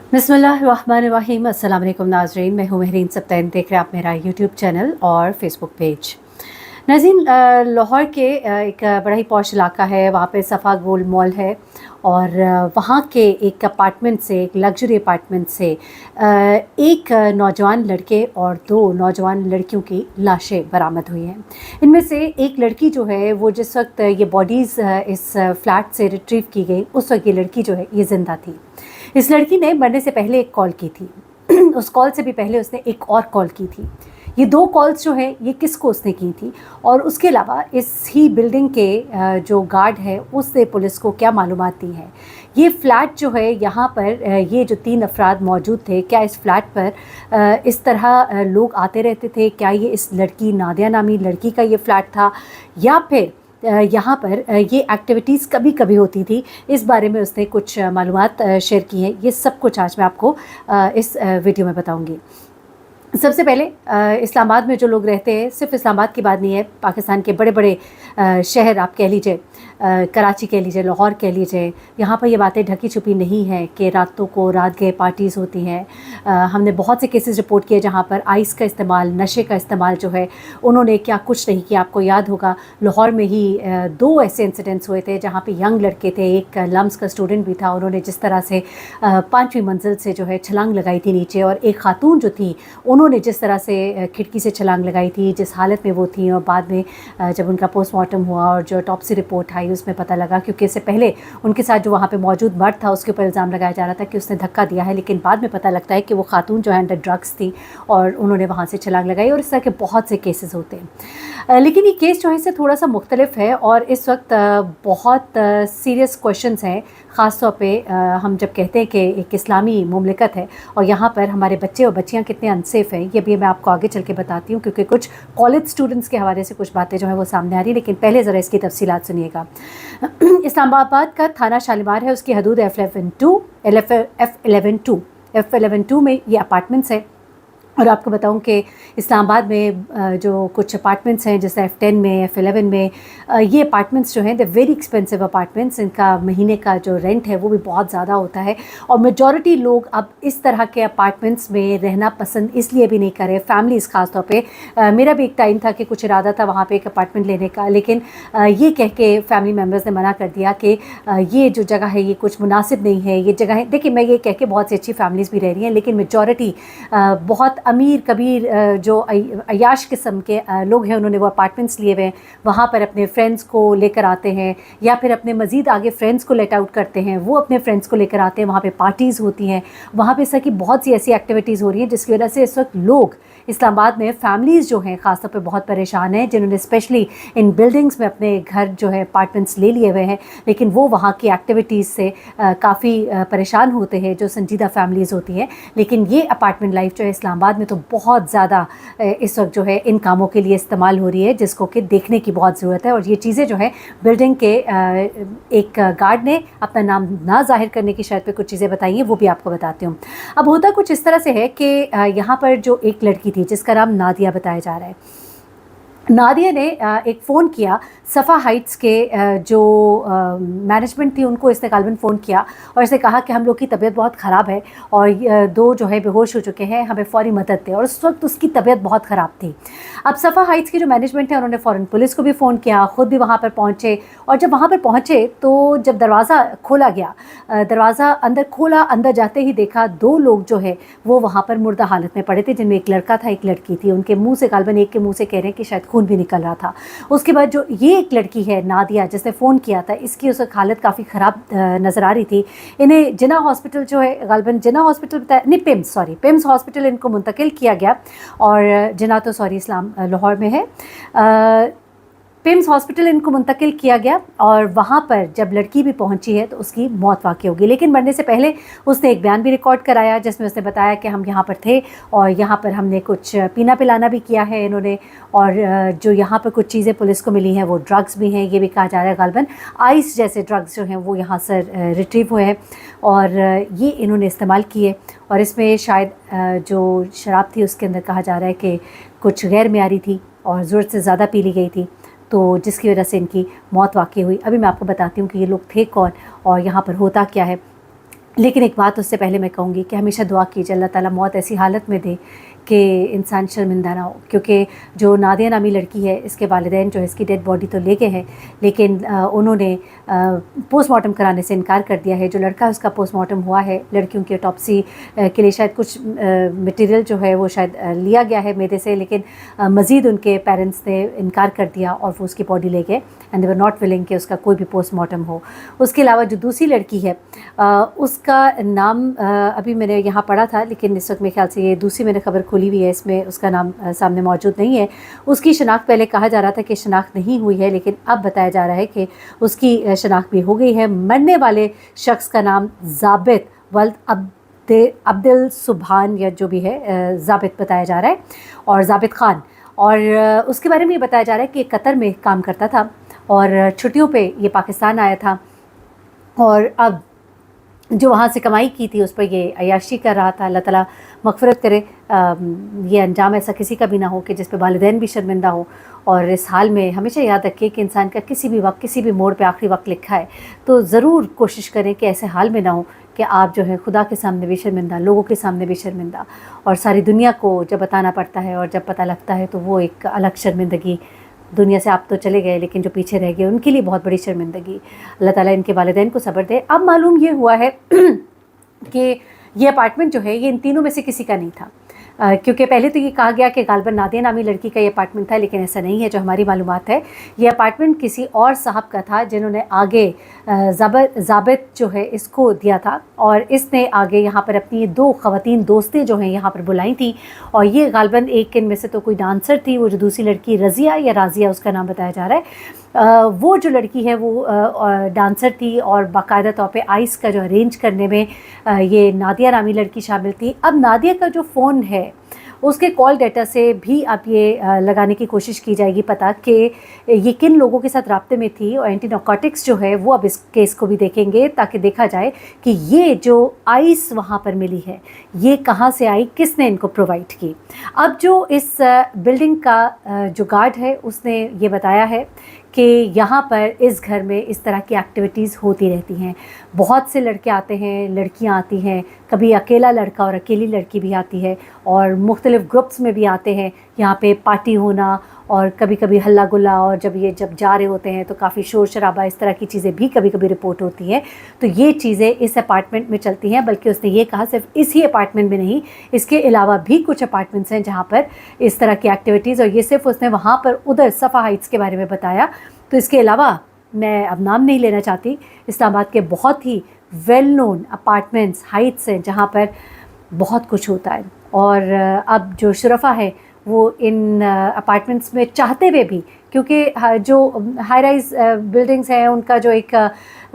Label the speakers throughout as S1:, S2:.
S1: बिस्मिल्लाहिर्रहमानिर्रहीम। अस्सलाम वालेकुम नाज़रीन, मैं हूँ महरीन सब्तैन। देख रहे हैं आप मेरा यूट्यूब चैनल और फेसबुक पेज। नाज़रीन, लाहौर के एक बड़ा ही पॉश इलाका है, वहाँ पे सफ़ा गोल्ड मॉल है और वहाँ के एक अपार्टमेंट से, एक लग्जरी अपार्टमेंट से एक नौजवान लड़के और 2 नौजवान लड़कियों की लाशें बरामद हुई हैं। इनमें से एक लड़की जो है वो जिस वक्त ये बॉडीज़ इस फ्लैट से रिट्रीव की गई, उस वक्त ये लड़की जो है ये ज़िंदा थी। इस लड़की ने मरने से पहले एक कॉल की थी। उस कॉल से भी पहले उसने एक और कॉल की थी। ये 2 कॉल्स जो है ये किसको उसने की थी और उसके अलावा इस ही बिल्डिंग के जो गार्ड है उसने पुलिस को क्या मालूमात दी है। ये फ्लैट जो है यहाँ पर ये जो 3 अफराद मौजूद थे, क्या इस फ्लैट पर इस तरह लोग आते रहते थे? क्या ये इस लड़की नादिया नामी लड़की का ये फ्लैट था या फिर यहाँ पर ये एक्टिविटीज़ कभी कभी होती थी? इस बारे में उसने कुछ मालूमात शेयर की हैं। ये सब कुछ आज मैं आपको इस वीडियो में बताऊँगी। सबसे पहले इस्लामाबाद में जो लोग रहते हैं, सिर्फ इस्लामाबाद की बात नहीं है, पाकिस्तान के बड़े बड़े शहर आप कह लीजिए, कराची कह लीजिए, लाहौर कह लीजिए, यहाँ पर ये बातें ढकी छुपी नहीं हैं कि रातों को रात गए पार्टीज़ होती हैं। हमने बहुत से केसेस रिपोर्ट किए जहाँ पर आइस का इस्तेमाल, नशे का इस्तेमाल जो है उन्होंने क्या कुछ नहीं किया। आपको याद होगा लाहौर में ही 2 ऐसे इंसिडेंट्स हुए थे जहाँ पे यंग लड़के थे, एक लम्स का स्टूडेंट भी था, उन्होंने जिस तरह से 5वीं मंजिल से जो है छलांग लगाई थी नीचे, और एक खातून जो थी उन्होंने जिस तरह से खिड़की से छलांग लगाई थी, जिस हालत में वो थी, और बाद में जब उनका पोस्टमार्टम हुआ और जो ऑटोप्सी रिपोर्ट आई उसमें पता लगा, क्योंकि इससे पहले उनके साथ जो वहाँ पे मौजूद मर्द था उसके ऊपर इल्ज़ाम लगाया जा रहा था कि उसने धक्का दिया है, लेकिन बाद में पता लगता है कि वो खातून जो है अंडर ड्रग्स थी और उन्होंने वहाँ से छलांग लगाई। और इस तरह के बहुत से केसेस होते हैं, लेकिन ये केस जो है इससे थोड़ा सा मुख्तलिफ है और इस वक्त बहुत सीरियस क्वेश्चंस हैं। ख़ास तौर पे हम जब कहते हैं कि एक इस्लामी मुमलिकत है और यहाँ पर हमारे बच्चे और बच्चियाँ कितने अनसेफ़ हैं, ये भी मैं आपको आगे चल के बताती हूँ, क्योंकि कुछ कॉलेज स्टूडेंट्स के हवाले से कुछ बातें जो है वो सामने आ रही है। लेकिन पहले ज़रा इसकी तफसीलात सुनिएगा। इस्लामाबाद का थाना शालीमार है, उसकी हदूद F11-2 में ये अपार्टमेंट्स है। और आपको बताऊं कि इस्लामाबाद में जो कुछ अपार्टमेंट्स हैं जैसे F10 में, F11 में, ये अपार्टमेंट्स जो हैं दे वेरी एक्सपेंसिव अपार्टमेंट्स। इनका महीने का जो रेंट है वो भी बहुत ज़्यादा होता है और मेजॉरिटी लोग अब इस तरह के अपार्टमेंट्स में रहना पसंद इसलिए भी नहीं करें, फैमिलीज़ ख़ास तौर पे। मेरा भी एक टाइम था कि कुछ इरादा था वहाँ पे एक अपार्टमेंट लेने का, लेकिन ये कह के फैमिली मेम्बर्स ने मना कर दिया कि ये जो जगह है ये कुछ मुनासिब नहीं है। ये जगह है, देखिए मैं ये कह के बहुत सी अच्छी फैमिलीज़ भी रह रही हैं, लेकिन मेजॉरिटी बहुत अमीर कबीर जो अयाश किस्म के लोग हैं उन्होंने वो अपार्टमेंट्स लिए हुए हैं। वहाँ पर अपने फ्रेंड्स को लेकर आते हैं या फिर अपने मज़ीद आगे फ्रेंड्स को लेट आउट करते हैं, वो अपने फ्रेंड्स को लेकर आते हैं। वहाँ पे पार्टीज़ होती हैं, वहाँ पे इस तरह की बहुत सी ऐसी एक्टिविटीज़ हो रही हैं जिसकी वजह से इस वक्त लोग इस्लामाबाद में फ़ैमिलीज़ जो हैं ख़ासतौर पे बहुत परेशान हैं, जिन्होंने स्पेशली इन बिल्डिंग्स में अपने घर जो है अपार्टमेंट्स ले लिए हुए हैं, लेकिन वो वहाँ की एक्टिविटीज़ से काफ़ी परेशान होते हैं जो संजीदा फैमिलीज़ होती हैं। लेकिन ये अपार्टमेंट लाइफ जो है इस्लामाबाद में तो बहुत ज़्यादा इस वक्त जो है इन कामों के लिए इस्तेमाल हो रही है, जिसको कि देखने की बहुत ज़रूरत है। और ये चीज़ें जो है बिल्डिंग के एक गार्ड ने अपना नाम ना जाहिर करने की शर्त पे कुछ चीज़ें बताई हैं, वो भी आपको बताती हूँ। अब होता कुछ इस तरह से है कि यहाँ पर जो एक लड़की थी जिसका नाम नादिया बताया जा रहा है, नादिया ने एक फ़ोन किया सफ़ा हाइट्स के जो मैनेजमेंट थी उनको, इसने गालबन फ़ोन किया और इसने कहा कि हम लोग की तबीयत बहुत ख़राब है और 2 जो है बेहोश हो चुके हैं, हमें फ़ौरी मदद दें। और उस वक्त उसकी तबीयत बहुत ख़राब थी। अब सफ़ा हाइट्स की जो मैनेजमेंट है उन्होंने फ़ौरन पुलिस को भी फ़ोन किया, ख़ुद भी वहाँ पर पहुँचे। और जब वहाँ पर पहुँचे तो जब दरवाज़ा खोला गया, दरवाज़ा अंदर खोला, अंदर जाते ही देखा 2 लोग जो है वो वहाँ पर मुर्दा हालत में पड़े थे, जिनमें एक लड़का था, एक लड़की थी। उनके मुँह से गालबन एक के मुँह से कह रहे हैं कि शायद खून भी निकल रहा था। उसके बाद जो ये एक लड़की है नादिया जिसने फ़ोन किया था, इसकी उस वक्त हालत काफ़ी ख़राब नज़र आ रही थी। इन्हें जिन्ना हॉस्पिटल जो है, गालबन जिन्ना हॉस्पिटल बताया नहीं, पिम्स हॉस्पिटल इनको मुंतकिल किया गया। और जिन्ना तो सॉरी इस्लाम लाहौर में है, पिम्स हॉस्पिटल इनको मुंतकिल किया गया। और वहाँ पर जब लड़की भी पहुँची है तो उसकी मौत वाक़ई होगी। लेकिन मरने से पहले उसने एक बयान भी रिकॉर्ड कराया जिसमें उसने बताया कि हम यहाँ पर थे और यहाँ पर हमने कुछ पीना पिलाना भी किया है इन्होंने, और जो यहाँ पर कुछ चीज़ें पुलिस को मिली हैं वो ड्रग्स भी हैं। ये भी कहा जा रहा है गालबन आइस जैसे ड्रग्स जो हैं वो यहाँ से रिट्रीव हुए हैं और ये इन्होंने इस्तेमाल किए। और इसमें शायद जो शराब थी उसके अंदर कहा जा रहा है कि कुछ गैर मियारी थी और ज़रूरत से ज़्यादा पी ली गई थी, तो जिसकी वजह से इनकी मौत वाक़ई हुई। अभी मैं आपको बताती हूँ कि ये लोग थे कौन और यहाँ पर होता क्या है। लेकिन एक बात उससे पहले मैं कहूँगी कि हमेशा दुआ कीजिए अल्लाह ताला मौत ऐसी हालत में दे कि इंसान शर्मिंदा ना हो, क्योंकि जो नादिया नामी लड़की है इसके वालिदैन जो है इसकी डेड बॉडी तो ले गए हैं, लेकिन उन्होंने पोस्टमार्टम कराने से इनकार कर दिया है। जो लड़का है उसका पोस्टमार्टम हुआ है, लड़कियों की ऑटोप्सी के लिए शायद कुछ मटेरियल जो है वो शायद लिया गया है मैदे से, लेकिन मज़ीद उनके पेरेंट्स ने इनकार कर दिया और वो उसकी बॉडी ले गए and they were not willing कि उसका कोई भी पोस्टमार्टम हो। उसके अलावा जो दूसरी लड़की है उसका नाम अभी मैंने यहाँ पढ़ा था, लेकिन इस वक्त मेरे ख्याल से ये दूसरी मैंने खबर खुली हुई है, इसमें उसका नाम सामने मौजूद नहीं है। उसकी शनाख्त पहले कहा जा रहा था कि शनाख्त नहीं हुई है, लेकिन अब बताया जा रहा है कि उसकी शनाख्त भी हो गई है। मरने वाले शख्स का नाम ज़ाबित वल्द अब्दुल सुबहान या जो भी है ज़ाबित बताया जा रहा है, और ज़ाबित ख़ान। और उसके बारे में ये बताया जा रहा है कि कतर में काम करता था और छुट्टियों पे ये पाकिस्तान आया था, और अब जो वहाँ से कमाई की थी उस पर ये अय्याशी कर रहा था। अल्लाह ताला मग़फ़िरत करे, ये अंजाम ऐसा किसी का भी ना हो कि जिस पे वालिदैन भी शर्मिंदा हो। और इस हाल में हमेशा याद रखिए कि इंसान का किसी भी वक्त किसी भी मोड़ पे आखिरी वक्त लिखा है, तो ज़रूर कोशिश करें कि ऐसे हाल में ना हो कि आप जो है खुदा के सामने भी शर्मिंदा, लोगों के सामने भी शर्मिंदा, और सारी दुनिया को जब बताना पड़ता है और जब पता लगता है तो वो एक अलग शर्मिंदगी। दुनिया से आप तो चले गए, लेकिन जो पीछे रह गए उनके लिए बहुत बड़ी शर्मिंदगी। अल्लाह ताला इनके वालिदैन को सब्र दे। अब मालूम ये हुआ है कि ये अपार्टमेंट जो है ये इन तीनों में से किसी का नहीं था, क्योंकि पहले तो ये कहा गया कि गालिबन नादिया नामी लड़की का ये अपार्टमेंट था, लेकिन ऐसा नहीं है। जो हमारी मालूमात है ये अपार्टमेंट किसी और साहब का था जिन्होंने आगे ज़ाबित जो है इसको दिया था, और इसने आगे यहाँ पर अपनी 2 ख़वातीन दोस्तें जो हैं यहाँ पर बुलाई थी, और ये गालिबन एक इनमें से तो कोई डांसर थी, वो जो दूसरी लड़की रज़िया या राज़िया उसका नाम बताया जा रहा है, वो जो लड़की है वो डांसर थी, और बाकायदा तौर पे आइस का जो अरेंज करने में ये नादिया नामी लड़की शामिल थी। अब नादिया का जो फ़ोन है उसके कॉल डाटा से भी अब ये लगाने की कोशिश की जाएगी पता कि ये किन लोगों के साथ राब्ते में थी, और एंटी नार्कोटिक्स जो है वो अब इस केस को भी देखेंगे ताकि देखा जाए कि ये जो आइस वहाँ पर मिली है ये कहाँ से आई, किसने इनको प्रोवाइड की। अब जो इस बिल्डिंग का जो गार्ड है उसने ये बताया है कि यहाँ पर इस घर में इस तरह की एक्टिविटीज़ होती रहती हैं। बहुत से लड़के आते हैं, लड़कियाँ आती हैं, कभी अकेला लड़का और अकेली लड़की भी आती है, और मुख्तलिफ़ ग्रुप्स में भी आते हैं। यहाँ पे पार्टी होना और कभी कभी हल्ला गुल्ला, और जब जा रहे होते हैं तो काफ़ी शोर शराबा, इस तरह की चीज़ें भी कभी कभी रिपोर्ट होती हैं। तो ये चीज़ें इस अपार्टमेंट में चलती हैं, बल्कि उसने ये कहा सिर्फ इसी अपार्टमेंट में नहीं, इसके अलावा भी कुछ अपार्टमेंट्स हैं जहाँ पर इस तरह की एक्टिविटीज़, और ये सिर्फ उसने वहाँ पर उधर सफ़ा हाइट्स के बारे में बताया। तो इसके अलावा मैं अब नाम नहीं लेना चाहती, इस्लामाबाद के बहुत ही वेल नोन अपार्टमेंट्स हाइट्स हैं जहाँ पर बहुत कुछ होता है। और अब जो शुरफा है वो इन अपार्टमेंट्स में चाहते हुए भी, क्योंकि जो हाई राइज बिल्डिंग्स हैं उनका जो एक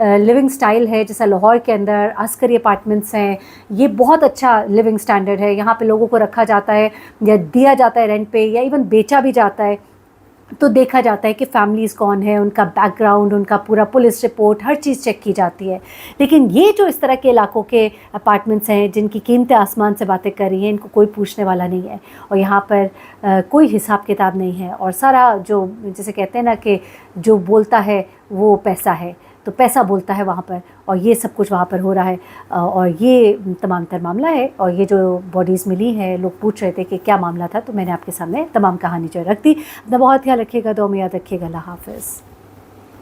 S1: लिविंग स्टाइल है, जैसा लाहौर के अंदर अस्करी अपार्टमेंट्स हैं, ये बहुत अच्छा लिविंग स्टैंडर्ड है। यहाँ पे लोगों को रखा जाता है या दिया जाता है रेंट पे, या इवन बेचा भी जाता है, तो देखा जाता है कि फैमिलीज़ कौन है, उनका बैकग्राउंड, उनका पूरा पुलिस रिपोर्ट, हर चीज़ चेक की जाती है। लेकिन ये जो इस तरह के इलाकों के अपार्टमेंट्स हैं जिनकी कीमतें आसमान से बातें कर रही हैं, इनको कोई पूछने वाला नहीं है, और यहाँ पर कोई हिसाब किताब नहीं है, और सारा जो जैसे कहते हैं ना कि जो बोलता है वो पैसा है, तो पैसा बोलता है वहाँ पर, और ये सब कुछ वहाँ पर हो रहा है। और ये तमाम तर मामला है, और ये जो बॉडीज़ मिली हैं, लोग पूछ रहे थे कि क्या मामला था, तो मैंने आपके सामने तमाम कहानी जो रख दी। अपना बहुत ख्याल रखिएगा, दुआ में याद रखिएगा। अल्लाह हाफ़िज़।